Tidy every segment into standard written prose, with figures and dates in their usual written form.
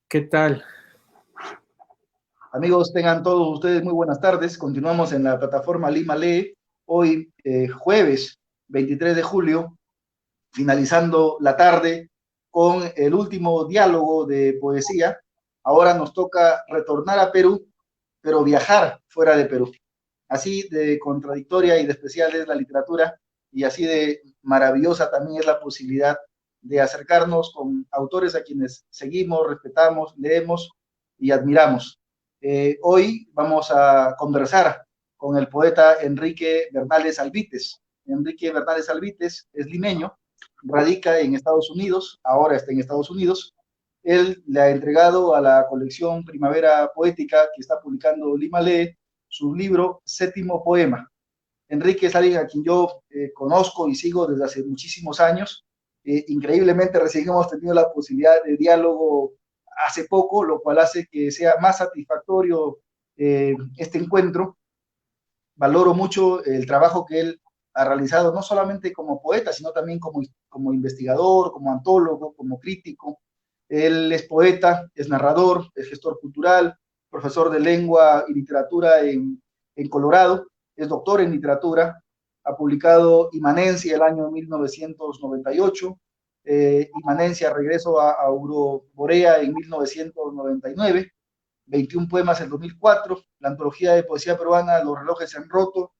¿Qué tal? Amigos, tengan todos ustedes muy buenas tardes. Continuamos en la plataforma Lima Lee. Hoy, jueves 23 de julio, finalizando la tarde con el último diálogo de poesía. Ahora nos toca retornar a Perú, pero viajar fuera de Perú. Así de contradictoria y de especial es la literatura y así de maravillosa también es la posibilidad de acercarnos con autores a quienes seguimos, respetamos, leemos y admiramos. Hoy vamos a conversar con el poeta Enrique Bernales Albites. Enrique Bernales Albites es limeño, radica en Estados Unidos, ahora está en Estados Unidos. Él le ha entregado a la colección Primavera Poética que está publicando Lima Lee su libro Séptimo Poema. Enrique es alguien a quien yo conozco y sigo desde hace muchísimos años. Increíblemente recién hemos tenido la posibilidad de diálogo hace poco, lo cual hace que sea más satisfactorio este encuentro. Valoro mucho el trabajo que él ha realizado, no solamente como poeta, sino también como investigador, como antólogo, como crítico. Él es poeta, es narrador, es gestor cultural, profesor de lengua y literatura en Colorado, es doctor en literatura, ha publicado Inmanencia el año 1998, Inmanencia, Regreso a Aurora en 1999, 21 poemas en 2004, la antología de poesía peruana Los relojes se han roto,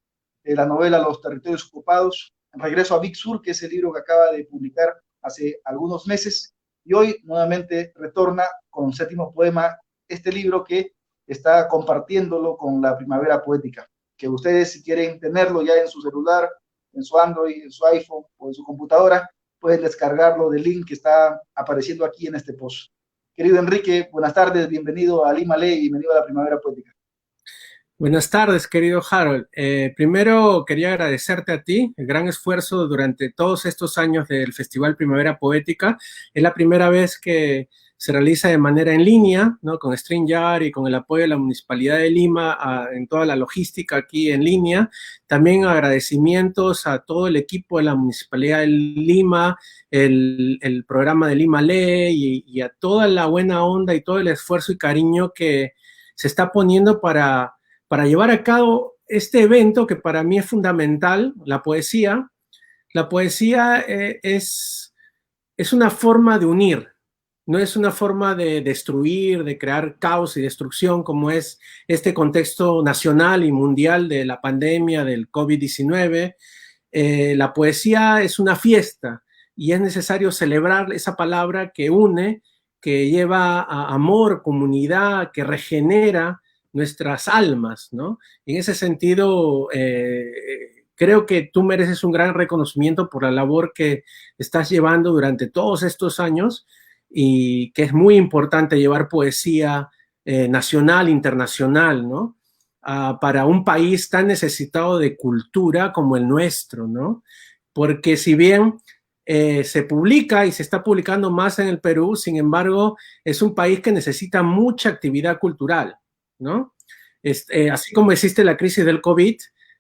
la novela Los territorios ocupados, Regreso a Big Sur, que es el libro que acaba de publicar hace algunos meses, y hoy nuevamente retorna con Séptimo Poema, este libro que está compartiéndolo con la Primavera Poética, que ustedes si quieren tenerlo ya en su celular, en su Android, en su iPhone o en su computadora, pueden descargarlo del link que está apareciendo aquí en este post. Querido Enrique, buenas tardes, bienvenido a Lima Ley, bienvenido a la Primavera Poética. Buenas tardes, querido Harold. Primero quería agradecerte a ti el gran esfuerzo durante todos estos años del Festival Primavera Poética. Es la primera vez que se realiza de manera en línea, ¿no? Con StreamYard y con el apoyo de la Municipalidad de Lima en toda la logística aquí en línea. También agradecimientos a todo el equipo de la Municipalidad de Lima, el programa de Lima Lee y a toda la buena onda y todo el esfuerzo y cariño que se está poniendo para llevar a cabo este evento que para mí es fundamental, la poesía. La poesía es una forma de unir, no es una forma de destruir, de crear caos y destrucción como es este contexto nacional y mundial de la pandemia del COVID-19. La poesía es una fiesta y es necesario celebrar esa palabra que une, que lleva a amor, comunidad, que regenera nuestras almas, ¿no? En ese sentido, creo que tú mereces un gran reconocimiento por la labor que estás llevando durante todos estos años y que es muy importante llevar poesía nacional, internacional, ¿no? Para un país tan necesitado de cultura como el nuestro, ¿no? Porque si bien se publica y se está publicando más en el Perú, sin embargo, es un país que necesita mucha actividad cultural, ¿no? Así como existe la crisis del COVID,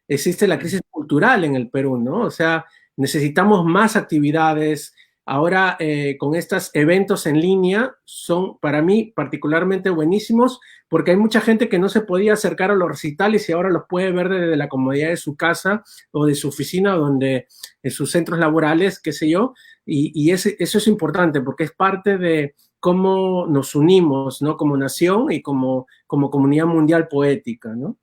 existe la crisis cultural en el Perú, ¿no? O sea, necesitamos más actividades. Ahora, con estos eventos en línea, son para mí particularmente buenísimos porque hay mucha gente que no se podía acercar a los recitales y ahora los puede ver desde la comodidad de su casa o de su oficina, donde en sus centros laborales, qué sé yo, eso es importante porque es parte de cómo nos unimos, ¿no? Como nación y como comunidad mundial poética, ¿no?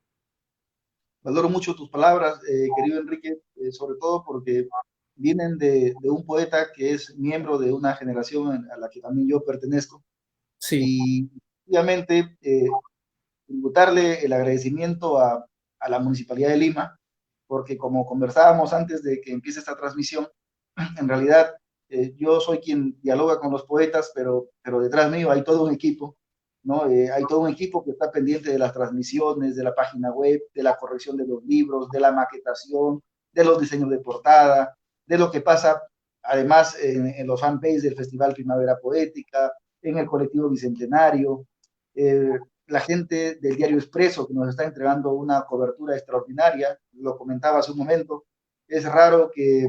Valoro mucho tus palabras, querido Enrique, sobre todo porque vienen de un poeta que es miembro de una generación a la que también yo pertenezco. Sí, Y obviamente tributarle el agradecimiento a la Municipalidad de Lima, porque como conversábamos antes de que empiece esta transmisión, en realidad yo soy quien dialoga con los poetas, pero detrás mío hay todo un equipo, ¿no? Hay todo un equipo que está pendiente de las transmisiones, de la página web, de la corrección de los libros, de la maquetación, de los diseños de portada, de lo que pasa además en los fanpages del Festival Primavera Poética, en el colectivo Bicentenario, la gente del Diario Expreso que nos está entregando una cobertura extraordinaria, lo comentaba hace un momento, es raro que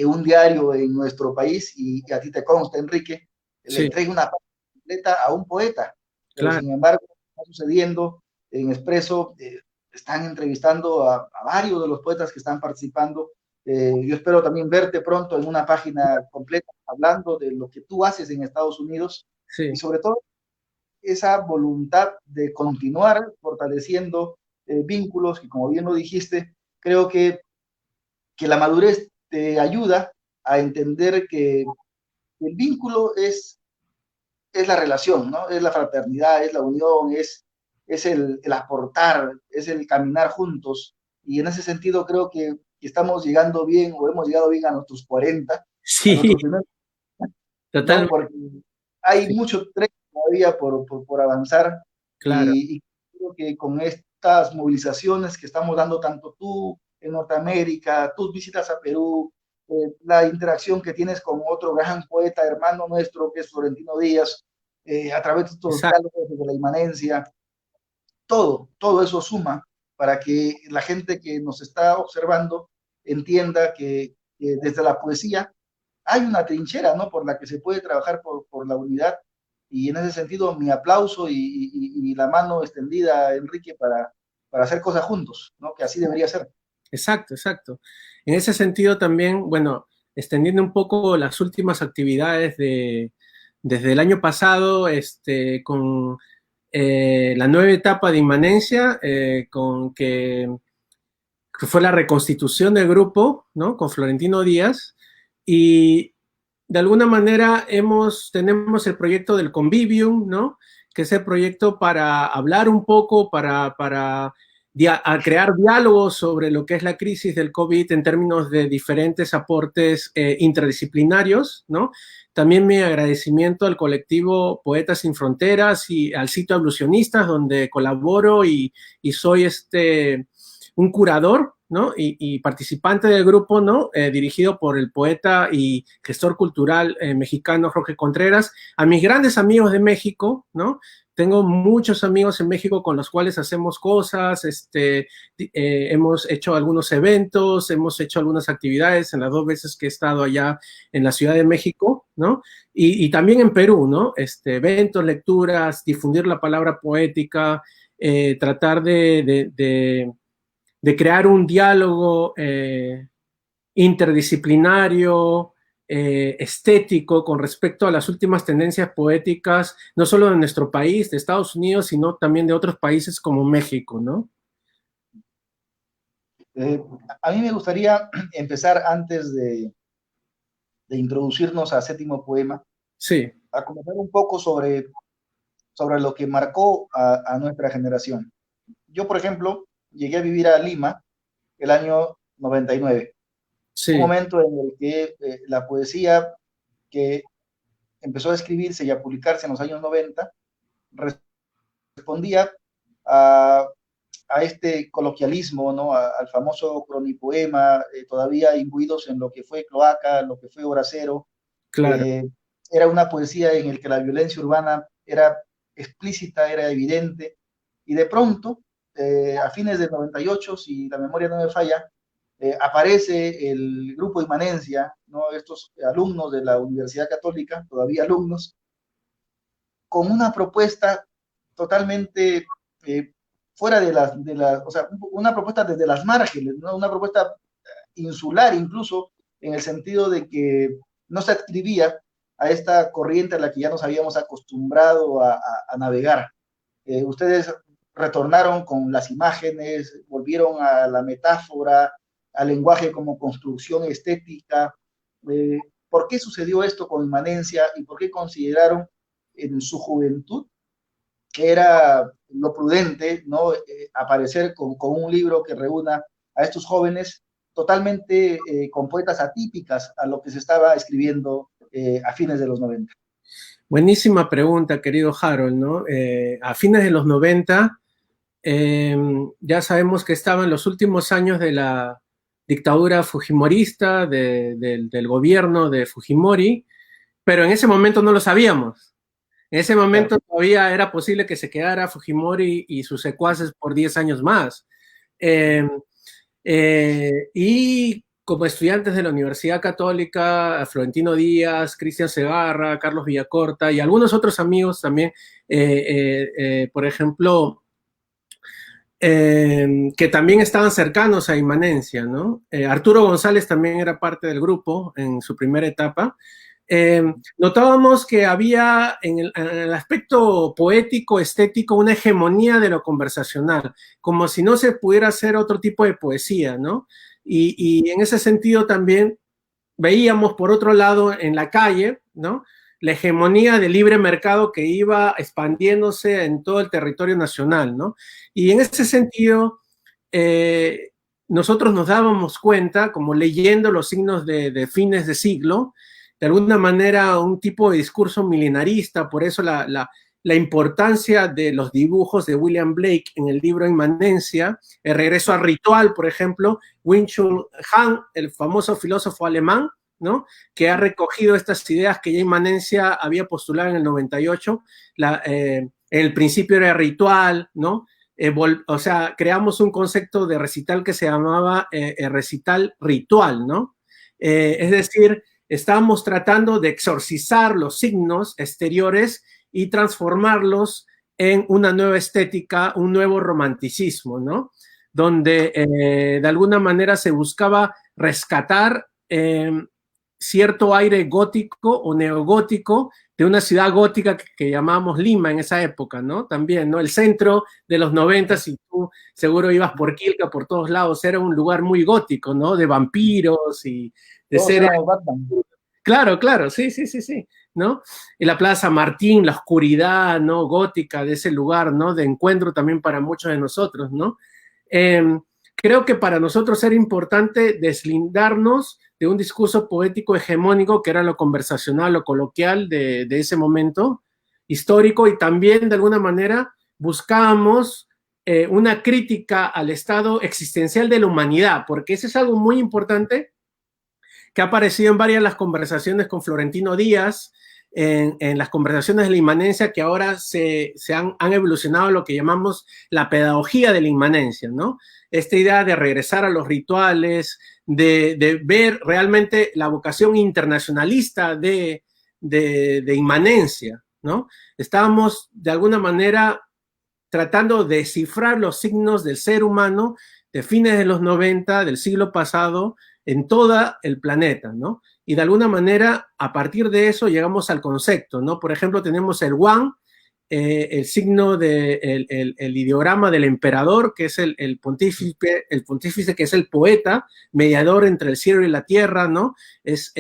un diario en nuestro país, y a ti te consta, Enrique, le sí, entregue una página completa a un poeta, pero claro. sin embargo está sucediendo en Expreso, están entrevistando a varios de los poetas que están participando. Yo espero también verte pronto en una página completa hablando de lo que tú haces en Estados Unidos y Sí, sobre todo esa voluntad de continuar fortaleciendo vínculos que, como bien lo dijiste, creo que la madurez te ayuda a entender que el vínculo es la relación, ¿no? Es la fraternidad, es la unión, es el aportar, es el caminar juntos. Y en ese sentido creo que estamos llegando bien o hemos llegado bien a nuestros 40, a sí, nuestros primeros, ¿no? totalmente, Porque hay sí, mucho trecho todavía por avanzar claro. y creo que con estas movilizaciones que estamos dando tanto tú en Norteamérica, tus visitas a Perú, la interacción que tienes con otro gran poeta, hermano nuestro, que es Florentino Díaz, a través de estos Exacto, diálogos de la inmanencia, todo eso suma para que la gente que nos está observando entienda que desde la poesía hay una trinchera, ¿no? Por la que se puede trabajar por la unidad. Y en ese sentido, mi aplauso y la mano extendida, Enrique, para hacer cosas juntos, ¿no? Que así debería ser. exacto, exacto. En ese sentido también, bueno, extendiendo un poco las últimas actividades desde el año pasado, con la nueva etapa de inmanencia, que fue la reconstitución del grupo, ¿no? Con Florentino Díaz, y de alguna manera tenemos el proyecto del Convivium, ¿no? Que es el proyecto para hablar un poco, para crear diálogos sobre lo que es la crisis del COVID en términos de diferentes aportes interdisciplinarios, ¿no? También mi agradecimiento al colectivo Poetas Sin Fronteras y al sitio Ablucionistas, donde colaboro y soy un curador, ¿no? Y participante del grupo, ¿no? Dirigido por el poeta y gestor cultural mexicano Jorge Contreras. A mis grandes amigos de México, ¿no? Tengo muchos amigos en México con los cuales hacemos cosas, hemos hecho algunos eventos, hemos hecho algunas actividades en las 2 veces que he estado allá en la Ciudad de México, ¿no? Y también en Perú, ¿no? Eventos, lecturas, difundir la palabra poética, tratar de crear un diálogo interdisciplinario, estético con respecto a las últimas tendencias poéticas, no solo de nuestro país, de Estados Unidos, sino también de otros países como México, ¿no? Eh, a mí me gustaría empezar antes de introducirnos a Séptimo Poema, Sí, a comentar un poco sobre lo que marcó a nuestra generación. Yo, por ejemplo, llegué a vivir a Lima el año 99, un sí, momento en el que la poesía que empezó a escribirse y a publicarse en los años 90 respondía a, a este coloquialismo, ¿no? Al famoso cronipoema, todavía imbuidos en lo que fue Cloaca, lo que fue Horacero. claro, Eh, Era una poesía en la que la violencia urbana era explícita, era evidente, y de pronto, a fines del 98, si la memoria no me falla, aparece el grupo Inmanencia, ¿no? Estos alumnos de la Universidad Católica, todavía alumnos, con una propuesta totalmente fuera o sea, una propuesta desde las márgenes, ¿no? Una propuesta insular incluso, en el sentido de que no se adscribía a esta corriente a la que ya nos habíamos acostumbrado a navegar. Ustedes retornaron con las imágenes, volvieron a la metáfora, al lenguaje como construcción estética. ¿Por qué sucedió esto con Inmanencia y por qué consideraron en su juventud que era lo prudente, ¿no? Aparecer con un libro que reúna a estos jóvenes totalmente con poetas atípicas a lo que se estaba escribiendo a fines de los 90? buenísima pregunta, querido Harold, ¿no? A fines de los 90, eh, ya sabemos que estaban los últimos años de la dictadura fujimorista, del gobierno de Fujimori, pero en ese momento no lo sabíamos. En ese Claro. momento todavía era posible que se quedara Fujimori y sus secuaces por 10 años más. Eh, y como estudiantes de la Universidad Católica, Florentino Díaz, Cristian Segarra, Carlos Villacorta y algunos otros amigos también, por ejemplo, que también estaban cercanos a Inmanencia, ¿no? Arturo González también era parte del grupo en su primera etapa. Notábamos que había en el aspecto poético, estético, una hegemonía de lo conversacional, como si no se pudiera hacer otro tipo de poesía, ¿no? Y en ese sentido también veíamos, por otro lado, en la calle, ¿no? La hegemonía del libre mercado que iba expandiéndose en todo el territorio nacional, ¿no? Y en ese sentido, nosotros nos dábamos cuenta, como leyendo los signos de fines de siglo, de alguna manera un tipo de discurso milenarista, por eso la importancia de los dibujos de William Blake en el libro Inmanencia, el regreso al ritual, por ejemplo, Wing-Chun Han, el famoso filósofo alemán, ¿no? Que ha recogido estas ideas que ya Inmanencia había postulado en el 98, el principio era ritual, ¿no? O sea, creamos un concepto de recital que se llamaba recital ritual, ¿no? Es decir, estábamos tratando de exorcizar los signos exteriores y transformarlos en una nueva estética, un nuevo romanticismo, ¿no? Donde de alguna manera se buscaba rescatar cierto aire gótico o neogótico de una ciudad gótica que llamábamos Lima en esa época, ¿no? También, ¿no? El centro de los 90, si tú seguro ibas por Quilca, por todos lados, era un lugar muy gótico, ¿no? De vampiros y de Todos seres. éramos Batman. Claro, claro, sí, sí, sí, sí, ¿no? En la Plaza Martín, la oscuridad, ¿no? Gótica de ese lugar, ¿no? De encuentro también para muchos de nosotros, ¿no? Eh, Creo que para nosotros era importante deslindarnos de un discurso poético hegemónico que era lo conversacional, lo coloquial de ese momento histórico y también de alguna manera buscábamos una crítica al estado existencial de la humanidad, porque eso es algo muy importante que ha aparecido en varias de las conversaciones con Florentino Díaz, en las conversaciones de la inmanencia que ahora han evolucionado a lo que llamamos la pedagogía de la inmanencia, ¿no? Esta idea de regresar a los rituales, de ver realmente la vocación internacionalista de inmanencia, ¿no? Estábamos de alguna manera tratando de descifrar los signos del ser humano de fines de los 90 del siglo pasado en todo el planeta, ¿no? Y de alguna manera, a partir de eso, llegamos al concepto, ¿no? Por ejemplo, tenemos el Wan, el signo el ideograma del emperador, que es el pontífice que es el poeta, mediador entre el cielo y la tierra, ¿no? Es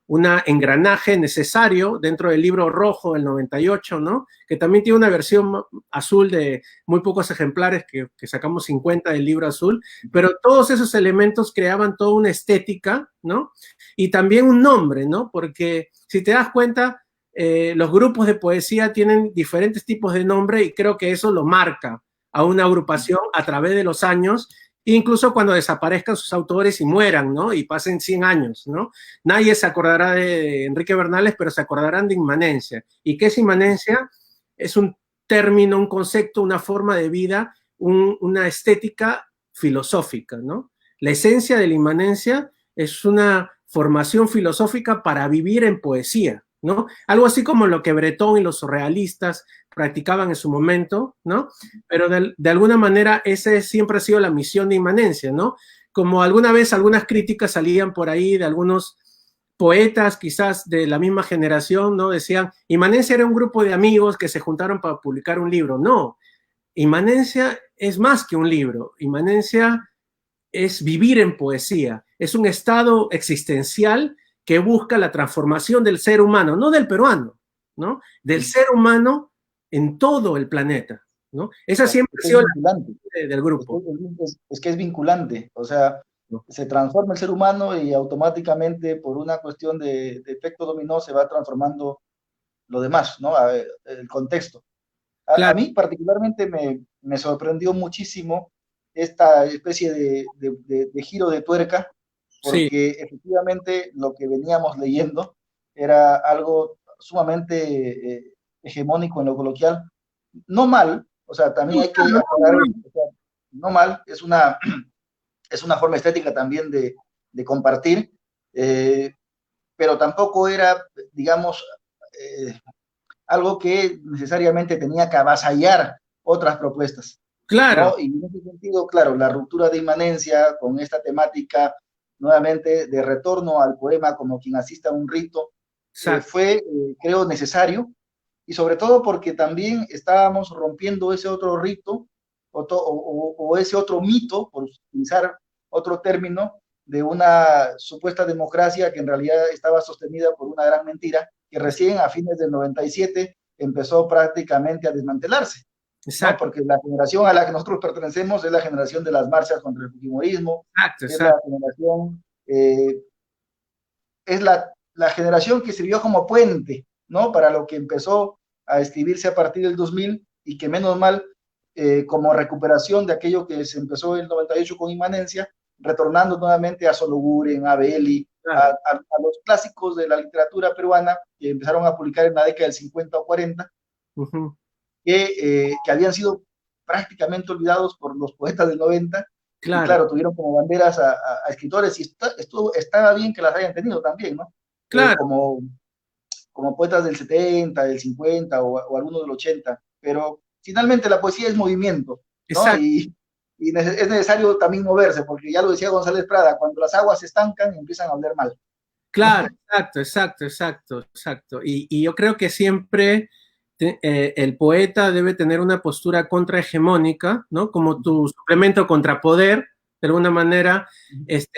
un engranaje necesario dentro del libro rojo del 98, ¿no? Que también tiene una versión azul de muy pocos ejemplares, que sacamos 50 del libro azul, pero todos esos elementos creaban toda una estética, ¿no? Y también un nombre, ¿no? Porque si te das cuenta, los grupos de poesía tienen diferentes tipos de nombre y creo que eso lo marca a una agrupación a través de los años, incluso cuando desaparezcan sus autores y mueran, ¿no? Y pasen 100 años, ¿no? Nadie se acordará de Enrique Bernales, pero se acordarán de inmanencia. ¿Y qué es inmanencia? Es un término, un concepto, una forma de vida, una estética filosófica, ¿no? La esencia de la inmanencia es una formación filosófica para vivir en poesía, ¿no? Algo así como lo que Breton y los surrealistas practicaban en su momento, ¿no? Pero de alguna manera esa siempre ha sido la misión de inmanencia, ¿no? Como alguna vez algunas críticas salían por ahí de algunos poetas quizás de la misma generación, ¿no? Decían, Inmanencia era un grupo de amigos que se juntaron para publicar un libro. No, Inmanencia es más que un libro. Inmanencia es vivir en poesía, es un estado existencial que busca la transformación del ser humano, no del peruano, ¿no? Del ser humano en todo el planeta, ¿no? Esa siempre ha sido la del grupo. Es que es vinculante, o sea, se transforma el ser humano y automáticamente por una cuestión de efecto dominó se va transformando lo demás, ¿no? El contexto. A Claro, mí particularmente me sorprendió muchísimo esta especie de giro de tuerca, sí, porque efectivamente lo que veníamos leyendo era algo sumamente hegemónico en lo coloquial, no mal, o sea, también hay que aclarar, o sea, no mal, es una forma estética también de compartir, pero tampoco era, digamos, algo que necesariamente tenía que avasallar otras propuestas, Claro, ¿no? Y en ese sentido, claro, la ruptura de inmanencia con esta temática nuevamente de retorno al poema como quien asista a un rito, exacto, fue, creo, necesario, y sobre todo porque también estábamos rompiendo ese otro rito o ese otro mito, por utilizar otro término, de una supuesta democracia que en realidad estaba sostenida por una gran mentira, que recién a fines del 97 empezó prácticamente a desmantelarse, ¿no? exacto, Porque la generación a la que nosotros pertenecemos es la generación de las marchas contra el fujimorismo, exacto, es la exacto. generación, es la generación que sirvió como puente, ¿no? Para lo que empezó a escribirse a partir del 2000 y que menos mal, como recuperación de aquello que se empezó en el 98 con Inmanencia, retornando nuevamente a Sologuren, a Belli, Claro. a los clásicos de la literatura peruana que empezaron a publicar en la década del 50 o 40, Ujú. que habían sido prácticamente olvidados por los poetas del 90, y Claro, claro, tuvieron como banderas a escritores, y estaba bien que las hayan tenido también, ¿no? claro, Como, como poetas del 70, del 50 o algunos del 80, pero finalmente la poesía es movimiento, ¿no? exacto, Y es necesario también moverse, porque ya lo decía González Prada, cuando las aguas se estancan empiezan a oler mal, claro, ¿no? exacto, exacto, exacto, exacto. Y yo creo que siempre el poeta debe tener una postura contrahegemónica, ¿no? Como tu suplemento contrapoder, de alguna manera,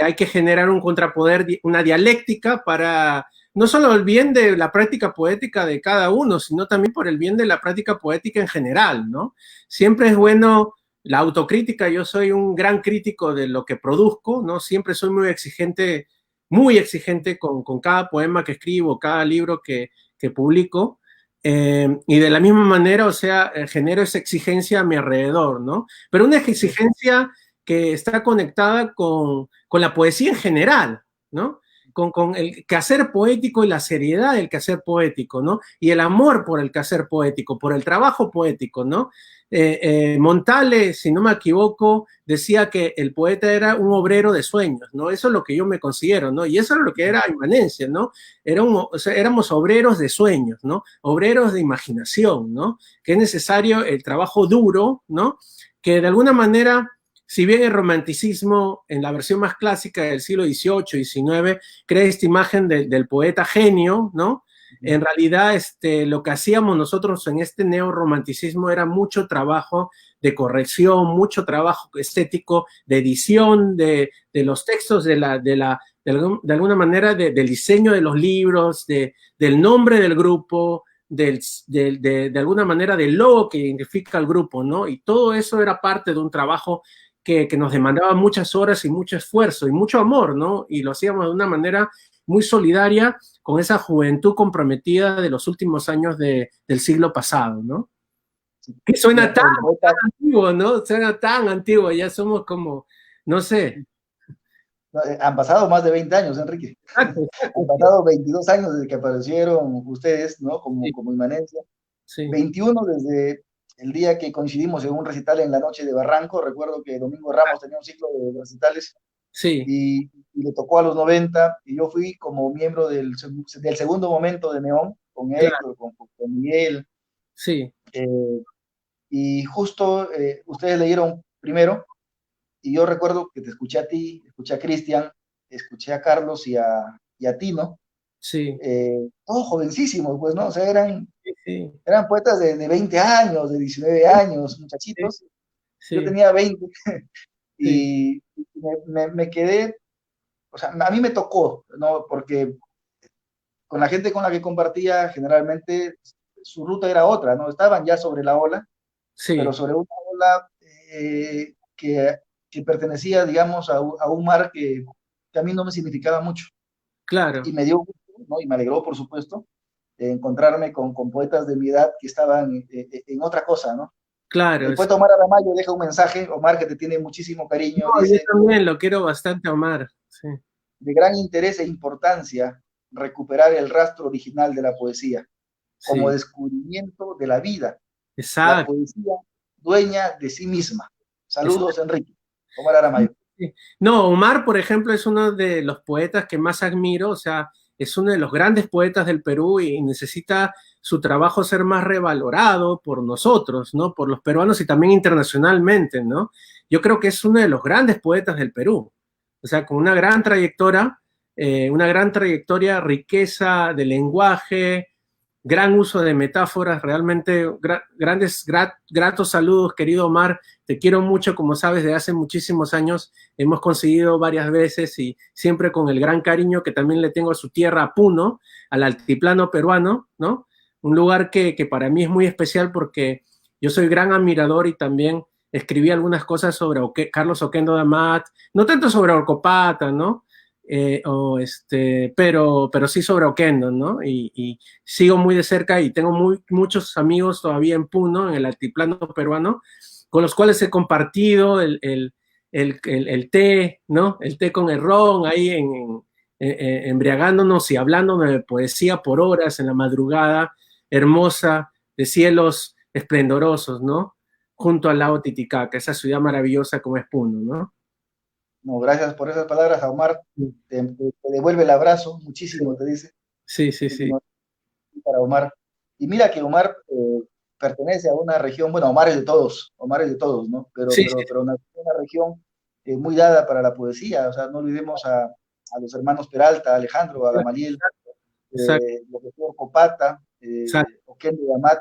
hay que generar un contrapoder, una dialéctica para no solo el bien de la práctica poética de cada uno, sino también por el bien de la práctica poética en general, ¿no? Siempre es bueno la autocrítica, yo soy un gran crítico de lo que produzco, ¿no? Siempre soy muy exigente con cada poema que escribo, cada libro que publico. Y de la misma manera, o sea, genero esa exigencia a mi alrededor, ¿no? Pero una exigencia que está conectada con la poesía en general, ¿no? Con el quehacer poético y la seriedad del quehacer poético, ¿no? Y el amor por el quehacer poético, por el trabajo poético, ¿no? Montale, si no me equivoco, decía que el poeta era un obrero de sueños, ¿no? Eso es lo que yo me considero, ¿no? Y eso es lo que era Inmanencia, ¿no? O sea, éramos obreros de sueños, ¿no? Obreros de imaginación, ¿no? Que es necesario el trabajo duro, ¿no? Que de alguna manera, si bien el romanticismo en la versión más clásica del siglo XVIII, XIX, crea esta imagen del poeta genio, ¿no? En realidad, lo que hacíamos nosotros en este neorromanticismo era mucho trabajo de corrección, mucho trabajo estético, de edición de los textos, de alguna manera del diseño de los libros, del nombre del grupo, de alguna manera del logo que identifica al grupo, ¿no? Y todo eso era parte de un trabajo que nos demandaba muchas horas y mucho esfuerzo y mucho amor, ¿no? Y lo hacíamos de una manera muy solidaria con esa juventud comprometida de los últimos años del siglo pasado, ¿no? Que suena tan, El poeta, tan antiguo, ¿no? Suena tan antiguo, ya somos como, no sé. han pasado más de 20 años, Enrique. Exacto, Han exacto, pasado 22 años desde que aparecieron ustedes, ¿no? sí, Como Inmanencia. sí, 21 desde el día que coincidimos en un recital en la noche de Barranco. Recuerdo que Domingo Ramos tenía un ciclo de recitales sí, y le tocó a los 90 y yo fui como miembro del segundo momento de Neón, con claro, Héctor, con Miguel, sí, eh, y justo ustedes leyeron primero y yo recuerdo que te escuché a ti, escuché a Cristian, escuché a Carlos y a Tino, sí, todos jovencísimos, pues, ¿no? O sea, sí, sí, eran poetas de 20 años, de 19 años, sí, muchachitos. Yo sí, tenía 20 sí, y me quedé, o sea, a mí me tocó, ¿no? Porque con la gente con la que compartía, generalmente su ruta era otra, ¿no? Estaban ya sobre la ola, pero sí, sobre una ola que pertenecía, digamos, a un mar que a mí no me significaba mucho. Y claro, me dio gusto, ¿no? Y me alegró, por supuesto, encontrarme con poetas de mi edad que estaban en otra cosa, ¿no? claro. El poeta Omar Aramayo deja un mensaje, Omar, que te tiene muchísimo No, cariño, yo dice, también lo quiero bastante, Omar. Sí, de gran interés e importancia recuperar el rastro original de la poesía, como sí, descubrimiento de la vida, la exacto. poesía dueña de sí misma. Exacto. Saludos, Enrique. Omar Aramayo. Sí. No, Omar, por ejemplo, es uno de los poetas que más admiro, o sea, es uno de los grandes poetas del Perú y necesita su trabajo ser más revalorado por nosotros, ¿no? Por los peruanos y también internacionalmente, ¿no? Yo creo que es uno de los grandes poetas del Perú, o sea, con una gran trayectoria, riqueza de lenguaje, gran uso de metáforas, realmente gratos saludos, querido Omar, te quiero mucho, como sabes, de hace muchísimos años hemos conseguido varias veces y siempre con el gran cariño que también le tengo a su tierra, a Puno, al altiplano peruano, ¿no? Un lugar que para mí es muy especial porque yo soy gran admirador y también escribí algunas cosas sobre Carlos Oquendo de Amat, no tanto sobre Orcopata, ¿no? Pero sí sobre Oquendo, ¿no? Y sigo muy de cerca y tengo muchos amigos todavía en Puno, en el altiplano peruano, con los cuales he compartido el té, ¿no? El té con el ron, ahí embriagándonos y hablándonos de poesía por horas en la madrugada hermosa, de cielos esplendorosos, ¿no? Junto al lago Titicaca, esa ciudad maravillosa como es Puno, ¿no? No, gracias por esas palabras, a Omar. Te devuelve el abrazo, muchísimo, te dice. Sí, sí, sí. Muchísimo para Omar. Y mira que Omar pertenece a una región, bueno, Omar es de todos, ¿no? Sí, sí, Pero nació en una región muy dada para la poesía, o sea, no olvidemos a los hermanos Peralta, a Alejandro, a Gamaliel, exacto, lo que fue Copata, exacto. Oquendo de Amat,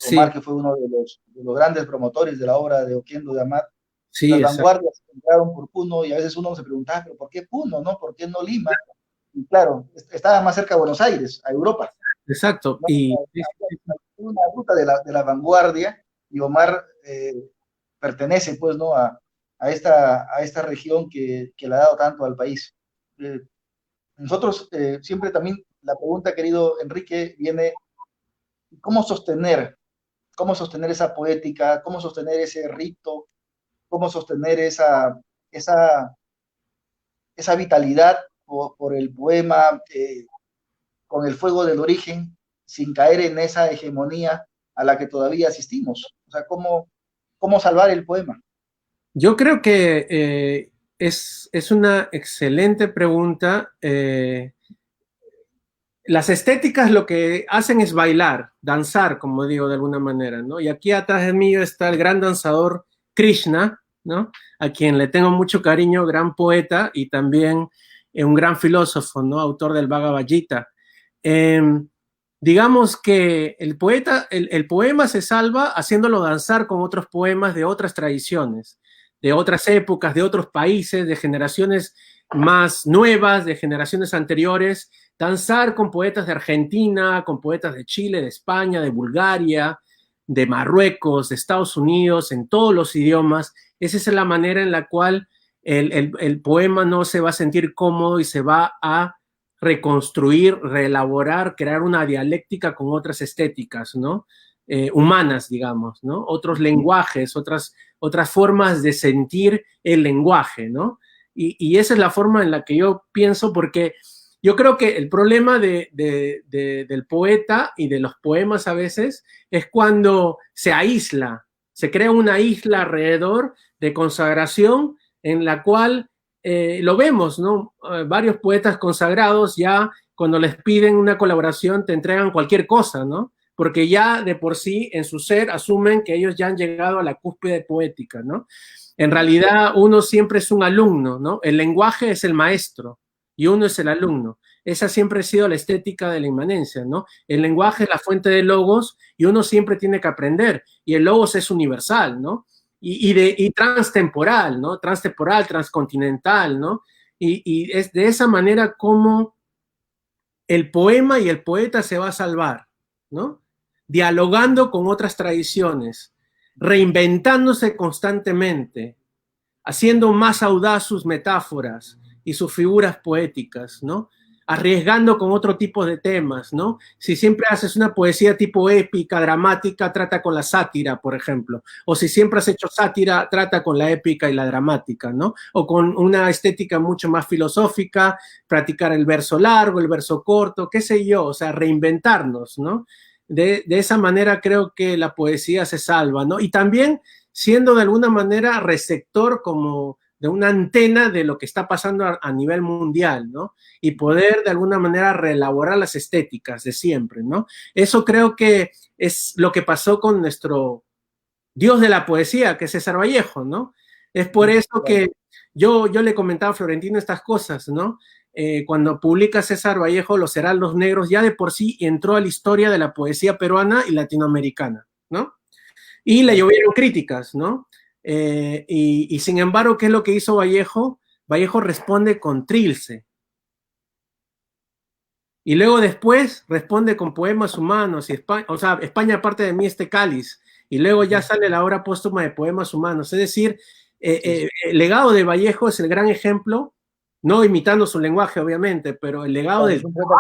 Sí, Omar que fue uno de los grandes promotores de la obra de Oquendo de Amat. sí, Las exacto. vanguardias entraron por Puno y a veces uno se preguntaba, pero ¿por qué Puno, no? ¿Por qué no Lima? Y claro, estaba más cerca de Buenos Aires, a Europa, Exacto. ¿no? Y Una ruta de la vanguardia y Omar pertenece, pues, ¿no? A esta región que le ha dado tanto al país. Eh, nosotros siempre también, la pregunta, querido Enrique, viene, ¿cómo cómo sostener esa poética, cómo sostener ese rito, cómo sostener esa, esa vitalidad por el poema, con el fuego del origen, sin caer en esa hegemonía a la que todavía asistimos? O sea, cómo salvar el poema? yo creo que es una excelente pregunta. Las estéticas lo que hacen es bailar, danzar, como digo de alguna manera, ¿no? Y aquí atrás de mí está el gran danzador Krishna, ¿no? A quien le tengo mucho cariño, gran poeta y también un gran filósofo, ¿no? Autor del Bhagavad Gita. Eh, digamos que el poema se salva haciéndolo danzar con otros poemas de otras tradiciones, de otras épocas, de otros países, de generaciones más nuevas, de generaciones anteriores, danzar con poetas de Argentina, con poetas de Chile, de España, de Bulgaria, de Marruecos, de Estados Unidos, en todos los idiomas. Esa es la manera en la cual el poema no se va a sentir cómodo y se va a reconstruir, reelaborar, crear una dialéctica con otras estéticas, ¿no? Humanas, digamos, ¿no? Otros lenguajes, otras formas de sentir el lenguaje, ¿no? Y esa es la forma en la que yo pienso, porque yo creo que el problema del poeta y de los poemas a veces es cuando se aísla, se crea una isla alrededor de consagración en la cual lo vemos, ¿no? Varios poetas consagrados ya cuando les piden una colaboración te entregan cualquier cosa, ¿no? Porque ya de por sí en su ser asumen que ellos ya han llegado a la cúspide poética, ¿no? En realidad uno siempre es un alumno, ¿no? El lenguaje es el maestro y uno es el alumno. Esa siempre ha sido la estética de la inmanencia, ¿no? El lenguaje es la fuente de logos y uno siempre tiene que aprender y el logos es universal, ¿no? Y transtemporal, ¿no? Transtemporal, transcontinental, ¿no? Y es de esa manera como el poema y el poeta se va a salvar, ¿no? Dialogando con otras tradiciones, reinventándose constantemente, haciendo más audaz sus metáforas y sus figuras poéticas, ¿no? Arriesgando con otro tipo de temas, ¿no? Si siempre haces una poesía tipo épica, dramática, trata con la sátira, por ejemplo. O si siempre has hecho sátira, trata con la épica y la dramática, ¿no? O con una estética mucho más filosófica, practicar el verso largo, el verso corto, qué sé yo, o sea, reinventarnos, ¿no? De esa manera creo que la poesía se salva, ¿no? Y también siendo de alguna manera receptor como de una antena de lo que está pasando a nivel mundial, ¿no? Y poder de alguna manera reelaborar las estéticas de siempre, ¿no? Eso creo que es lo que pasó con nuestro dios de la poesía, que es César Vallejo, ¿no? Es por eso Claro. que yo le comentaba a Florentino estas cosas, ¿no? Cuando publica César Vallejo Los Heraldos Negros, ya de por sí entró a la historia de la poesía peruana y latinoamericana, ¿no? Y le llovieron críticas, ¿no? Y sin embargo, ¿qué es lo que hizo Vallejo? Vallejo responde con Trilce. Y luego después responde con Poemas Humanos, y España, o sea, España aparte de mí este cáliz. Y luego ya sale la obra póstuma de Poemas Humanos. Es decir, Sí, sí. el legado de Vallejo es el gran ejemplo, no imitando su lenguaje, obviamente, pero el legado Claro, es del un poeta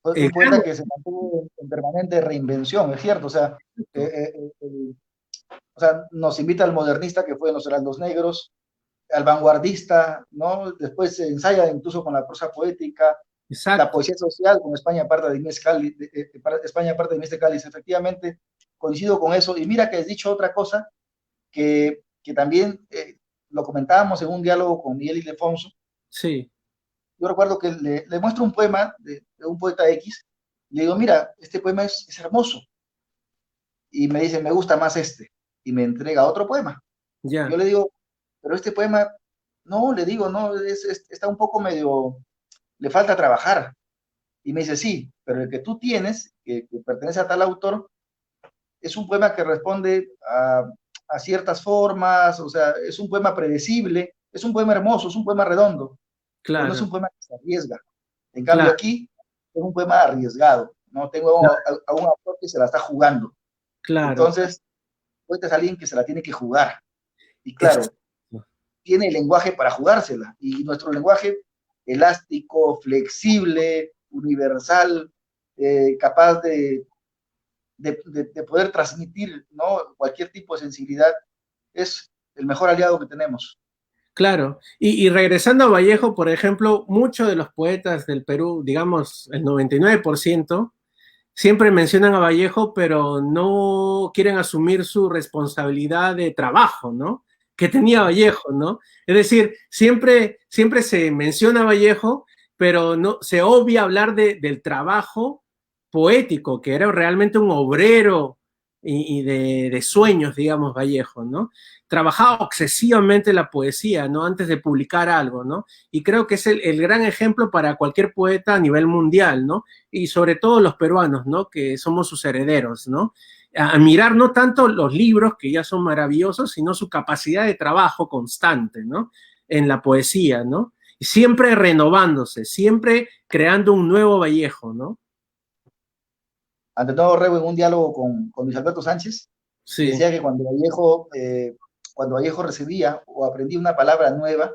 fue el un poeta gran, que se mantuvo en permanente reinvención, es cierto. O sea, nos invita al modernista que fue en los Heraldos Negros, al vanguardista, ¿no? Después se ensaya incluso con la prosa poética, la exacto, poesía social con España parte de Inés Cáliz, España parte de Inés de Cáliz, efectivamente, coincido con eso. Y mira que has dicho otra cosa que también lo comentábamos en un diálogo con Miguel Ildefonso. sí, Yo recuerdo que le muestro un poema de un poeta X, y le digo, mira, este poema es hermoso, y me dice, me gusta más este, y me entrega otro poema. Yo ya, le digo, pero este poema, no, le digo, no, está un poco medio, le falta trabajar. Y me dice, sí, pero el que tú tienes, que pertenece a tal autor, es un poema que responde a ciertas formas, o sea, es un poema predecible, es un poema hermoso, es un poema redondo, pero no es claro, un poema que se arriesga. En cambio, claro, aquí es un poema arriesgado, ¿no? Tengo a un autor que se la está jugando. claro, Entonces, poeta es alguien que se la tiene que jugar. Y exacto, claro, tiene el lenguaje para jugársela. Y nuestro lenguaje elástico, flexible, universal, capaz de poder transmitir, ¿no? Cualquier tipo de sensibilidad, es el mejor aliado que tenemos. claro. Y regresando a Vallejo, por ejemplo, muchos de los poetas del Perú, digamos el 99%, siempre mencionan a Vallejo, pero no quieren asumir su responsabilidad de trabajo, ¿no? Que tenía Vallejo, ¿no? Es decir, siempre se menciona a Vallejo, pero no se obvia hablar del trabajo poético, que era realmente un obrero y de sueños, digamos, Vallejo, ¿no? Trabajaba obsesivamente la poesía, ¿no? Antes de publicar algo, ¿no? Y creo que es el gran ejemplo para cualquier poeta a nivel mundial, ¿no? Y sobre todo los peruanos, ¿no? Que somos sus herederos, ¿no? A mirar no tanto los libros, que ya son maravillosos, sino su capacidad de trabajo constante, ¿no? En la poesía, ¿no? Y siempre renovándose, siempre creando un nuevo Vallejo, ¿no? Ante todo, Rego, en un diálogo con Luis Alberto Sánchez, Sí, decía que cuando Vallejo recibía o aprendía una palabra nueva,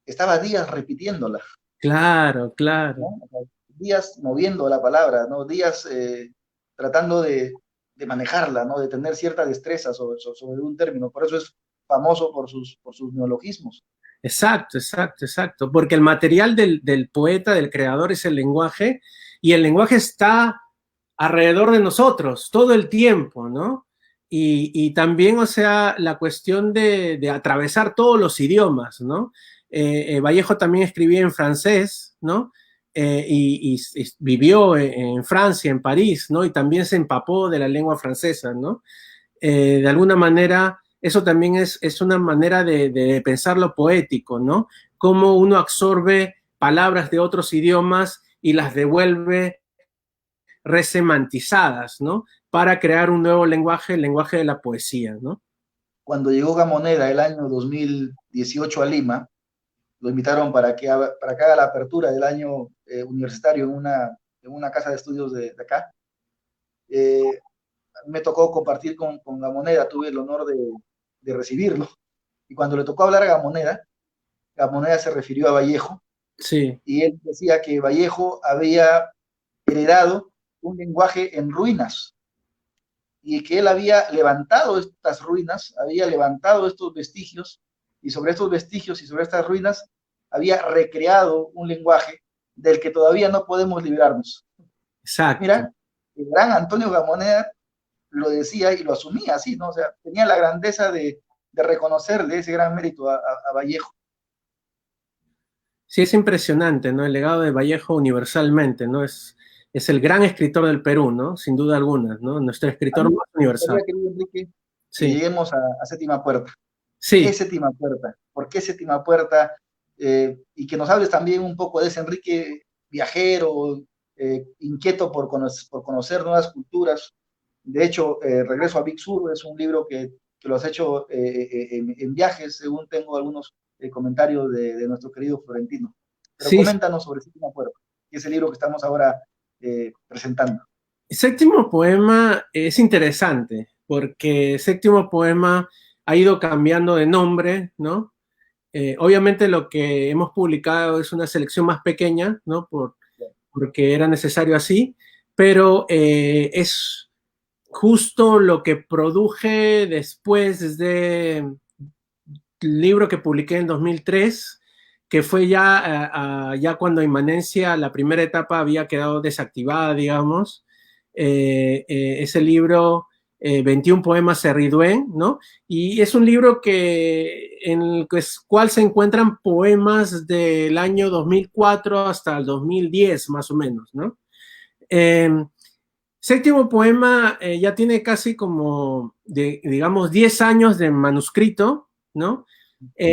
estaba días repitiéndola, claro, ¿no? claro. O sea, días moviendo la palabra, ¿no? Días tratando de manejarla, ¿no? De tener cierta destreza sobre un término. Por eso es famoso por sus neologismos. Exacto, exacto, exacto. Porque el material del poeta, del creador, es el lenguaje, y el lenguaje está alrededor de nosotros todo el tiempo, ¿no? Y también, o sea, la cuestión de atravesar todos los idiomas, ¿no? Vallejo también escribía en francés, ¿no? Y vivió en Francia, en París, ¿no? Y también se empapó de la lengua francesa, ¿no? De alguna manera, eso también es una manera de pensar lo poético, ¿no? Cómo uno absorbe palabras de otros idiomas y las devuelve resemantizadas, ¿no? Para crear un nuevo lenguaje, el lenguaje de la poesía, ¿no? Cuando llegó Gamoneda el año 2018 a Lima, lo invitaron para que haga la apertura del año universitario en una casa de estudios de acá. Eh, Me tocó compartir con Gamoneda, tuve el honor de recibirlo. Y cuando le tocó hablar a Gamoneda, Gamoneda se refirió a Vallejo Sí, y él decía que Vallejo había heredado un lenguaje en ruinas y que él había levantado estas ruinas, había levantado estos vestigios y sobre estos vestigios y sobre estas ruinas había recreado un lenguaje del que todavía no podemos librarnos. exacto. Mira, el gran Antonio Gamoneda lo decía y lo asumía así, ¿no? O sea, tenía la grandeza de reconocerle ese gran mérito a Vallejo. Sí, es impresionante, ¿no? El legado de Vallejo universalmente, ¿no? Es el gran escritor del Perú, ¿no? Sin duda alguna, ¿no? Nuestro A escritor mí más me universal. gustaría, querido Enrique, que Sí, lleguemos a Séptima Puerta. ¿Qué sí. es Séptima Puerta? ¿Por qué Séptima Puerta? Y que nos hables también un poco de ese Enrique viajero, inquieto por conocer nuevas culturas. De hecho, Regreso a Big Sur es un libro que lo has hecho en viajes, según tengo algunos comentarios de nuestro querido Florentino. Pero Sí, coméntanos sobre Séptima Puerta, que es el libro que estamos ahora presentando. Séptimo poema es interesante porque Séptimo poema ha ido cambiando de nombre, ¿no? Obviamente lo que hemos publicado es una selección más pequeña, ¿no? Porque era necesario así, pero es justo lo que produje después de libro que publiqué en 2003, que fue ya cuando Inmanencia, la primera etapa había quedado desactivada, digamos. Ese libro, 21 poemas Cerriduen, ¿no? Y es un libro en el cual se encuentran poemas del año 2004 hasta el 2010, más o menos, ¿no? Eh, Séptimo poema ya tiene casi como, digamos, 10 años de manuscrito, ¿no?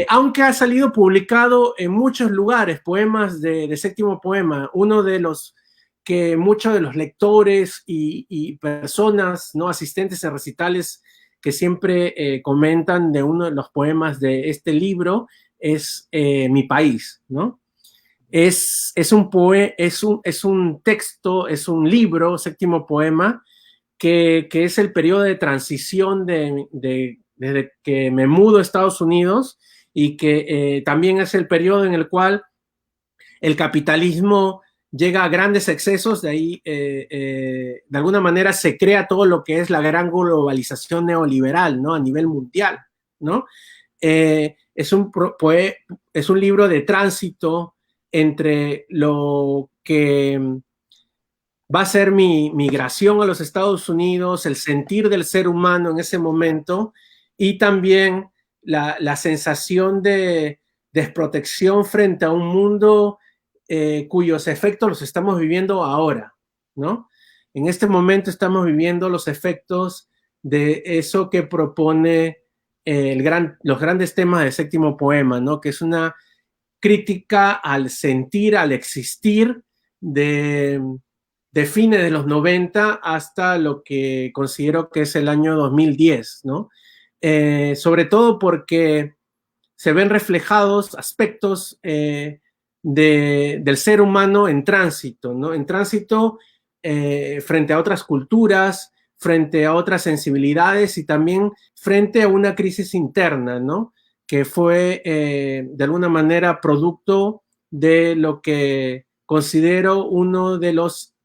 Aunque ha salido publicado en muchos lugares, poemas de Séptimo poema, uno de los que muchos de los lectores y personas, ¿no? Asistentes a recitales que siempre comentan de uno de los poemas de este libro es Mi País, ¿no? Es un texto, es un libro, séptimo poema, que es el periodo de transición desde que me mudo a Estados Unidos y que también es el periodo en el cual el capitalismo llega a grandes excesos, de ahí de alguna manera se crea todo lo que es la gran globalización neoliberal, ¿no? A nivel mundial, ¿no? Es un libro de tránsito entre lo que va a ser mi migración a los Estados Unidos, el sentir del ser humano en ese momento y también la sensación de desprotección frente a un mundo cuyos efectos los estamos viviendo ahora, ¿no? En este momento estamos viviendo los efectos de eso que propone los grandes temas del séptimo poema, ¿no? Que es una crítica al sentir, al existir de fines de los 90 hasta lo que considero que es el año 2010, ¿no? Sobre todo porque se ven reflejados aspectos del ser humano en tránsito, ¿no? En tránsito frente a otras culturas, frente a otras sensibilidades y también frente a una crisis interna, ¿no? Que fue de alguna manera producto de lo que considero uno de los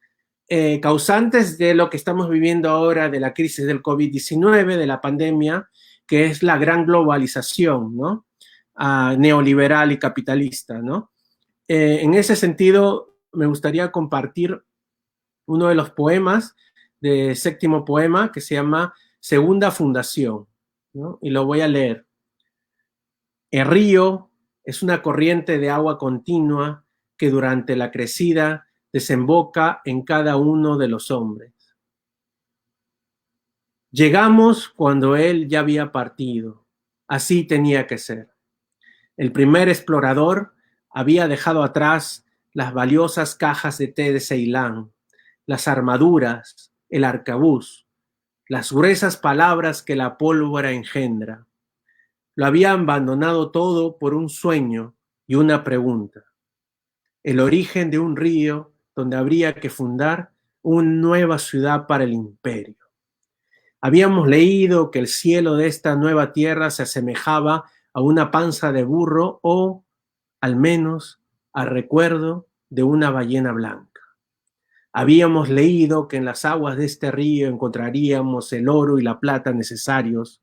causantes de lo que estamos viviendo ahora, de la crisis del COVID-19, de la pandemia, que es la gran globalización, ¿no? Neoliberal y capitalista, ¿no? En ese sentido, me gustaría compartir uno de los poemas de séptimo poema que se llama Segunda Fundación, ¿no? Y lo voy a leer. El río es una corriente de agua continua que durante la crecida desemboca en cada uno de los hombres. Llegamos cuando él ya había partido. Así tenía que ser. El primer explorador había dejado atrás las valiosas cajas de té de Ceilán, las armaduras, el arcabuz, las gruesas palabras que la pólvora engendra. Lo había abandonado todo por un sueño y una pregunta. El origen de un río donde habría que fundar una nueva ciudad para el imperio. Habíamos leído que el cielo de esta nueva tierra se asemejaba a una panza de burro o, al menos, al recuerdo de una ballena blanca. Habíamos leído que en las aguas de este río encontraríamos el oro y la plata necesarios